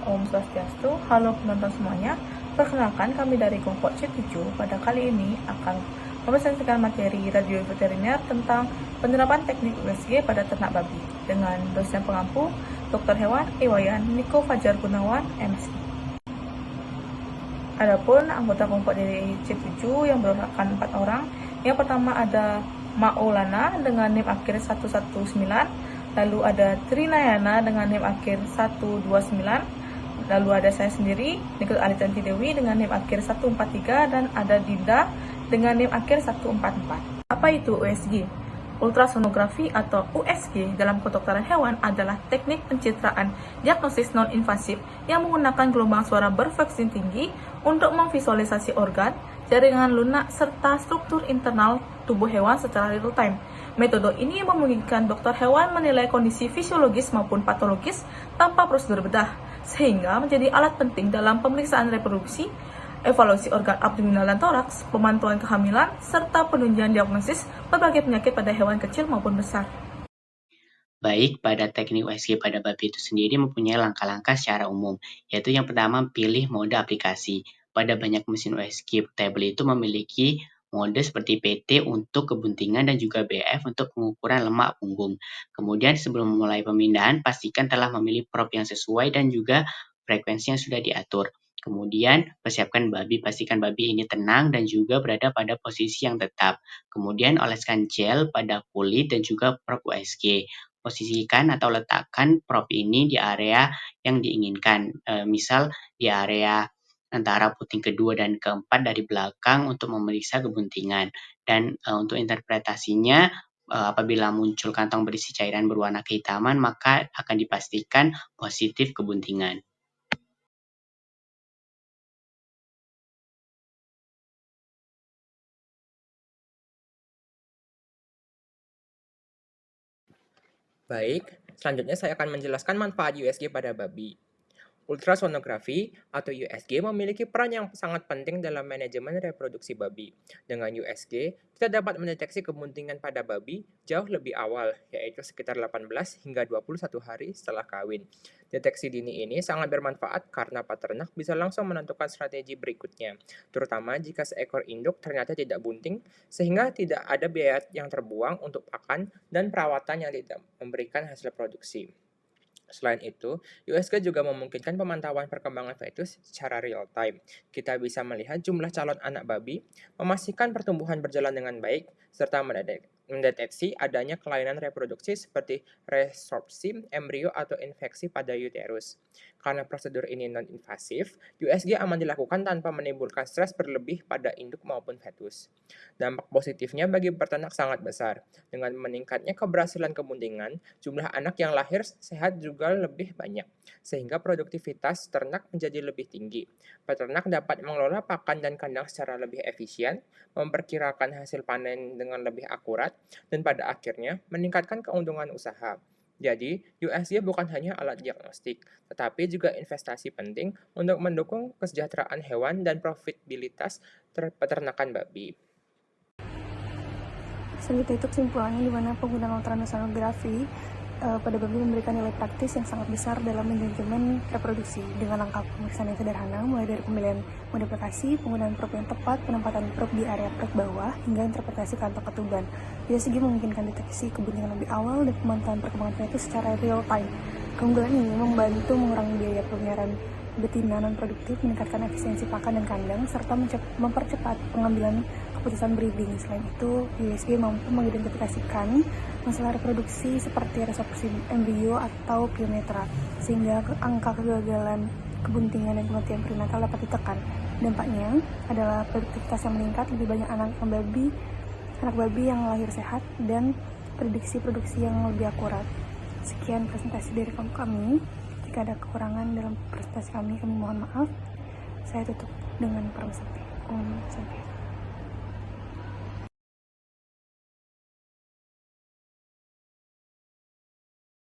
Om Swastiastu, halo penonton semuanya. Perkenalkan, kami dari kelompok C7 pada kali ini akan mempresentasikan materi radio veteriner tentang penerapan teknik USG pada ternak babi dengan dosen pengampu Dr. Hewan Iwayan Niko Fajar Gunawan, MC. Adapun anggota kelompok dari C7 yang beranggotakan 4 orang. Yang pertama ada Maulana dengan NIM akhir 119, lalu ada Trinayana dengan NIM akhir 129, lalu ada saya sendiri, Nikot Aritanti Dewi dengan NIM akhir 143, dan ada Dinda dengan NIM akhir 144. Apa itu USG? Ultrasonografi atau USG dalam kedokteran hewan adalah teknik pencitraan diagnosis non-invasif yang menggunakan gelombang suara berfrekuensi tinggi untuk memvisualisasi organ, jaringan lunak, serta struktur internal tubuh hewan secara real time. Metode ini memungkinkan dokter hewan menilai kondisi fisiologis maupun patologis tanpa prosedur bedah, sehingga menjadi alat penting dalam pemeriksaan reproduksi, evaluasi organ abdominal dan toraks, pemantauan kehamilan, serta penunjang diagnosis berbagai penyakit pada hewan kecil maupun besar. Baik, pada teknik USG pada babi itu sendiri mempunyai langkah-langkah secara umum, yaitu yang pertama, pilih mode aplikasi. Pada banyak mesin USG portable itu memiliki mode seperti PT untuk kebuntingan dan juga BF untuk pengukuran lemak punggung. Kemudian sebelum memulai pemindahan, pastikan telah memilih prop yang sesuai dan juga frekuensi yang sudah diatur. Kemudian persiapkan babi, pastikan babi ini tenang dan juga berada pada posisi yang tetap. Kemudian oleskan gel pada kulit dan juga prop USG. Posisikan atau letakkan prop ini di area yang diinginkan, misal di area antara puting kedua dan keempat dari belakang untuk memeriksa kebuntingan. Dan untuk interpretasinya, apabila muncul kantong berisi cairan berwarna kehitaman, maka akan dipastikan positif kebuntingan. Baik, selanjutnya saya akan menjelaskan manfaat USG pada babi. Ultrasonografi atau USG memiliki peran yang sangat penting dalam manajemen reproduksi babi. Dengan USG, kita dapat mendeteksi kebuntingan pada babi jauh lebih awal, yaitu sekitar 18 hingga 21 hari setelah kawin. Deteksi dini ini sangat bermanfaat karena peternak bisa langsung menentukan strategi berikutnya, terutama jika seekor induk ternyata tidak bunting, sehingga tidak ada biaya yang terbuang untuk pakan dan perawatan yang tidak memberikan hasil produksi. Selain itu, USG juga memungkinkan pemantauan perkembangan fetus secara real time. Kita bisa melihat jumlah calon anak babi, memastikan pertumbuhan berjalan dengan baik, serta mendeteksi adanya kelainan reproduksi seperti resorpsi embrio atau infeksi pada uterus. Karena prosedur ini non-invasif, USG aman dilakukan tanpa menimbulkan stres berlebih pada induk maupun fetus. Dampak positifnya bagi peternak sangat besar. Dengan meningkatnya keberhasilan kebuntingan, jumlah anak yang lahir sehat juga lebih banyak, sehingga produktivitas ternak menjadi lebih tinggi. Peternak dapat mengelola pakan dan kandang secara lebih efisien, memperkirakan hasil panen dengan lebih akurat, dan pada akhirnya meningkatkan keuntungan usaha. Jadi, USG bukan hanya alat diagnostik, tetapi juga investasi penting untuk mendukung kesejahteraan hewan dan profitabilitas peternakan babi. Selanjutnya itu kesimpulannya di mana penggunaan ultrasonografi pada babi memberikan nilai praktis yang sangat besar dalam manajemen reproduksi dengan langkah pemeriksaan yang sederhana, mulai dari pemilihan mode aplikasi, penggunaan prop yang tepat, penempatan prop di area prop bawah, hingga interpretasi kantong ketuban. USG memungkinkan deteksi kebuntingan lebih awal dan pemantauan perkembangan fetus secara real time. Keunggulan ini membantu mengurangi biaya pemeliharaan betina non-produktif, meningkatkan efisiensi pakan dan kandang, serta mempercepat pengambilan keputusan breeding. Selain itu, USG mampu mengidentifikasikan masalah reproduksi seperti resorpsi embrio atau piometra, sehingga angka kegagalan kebuntingan dan kematian perinatal dapat ditekan. Dampaknya adalah produktivitas yang meningkat, lebih banyak anak babi yang lahir sehat, dan prediksi produksi yang lebih akurat. Sekian presentasi dari kami. Jika ada kekurangan dalam presentasi kami mohon maaf. Saya tutup dengan para sampai.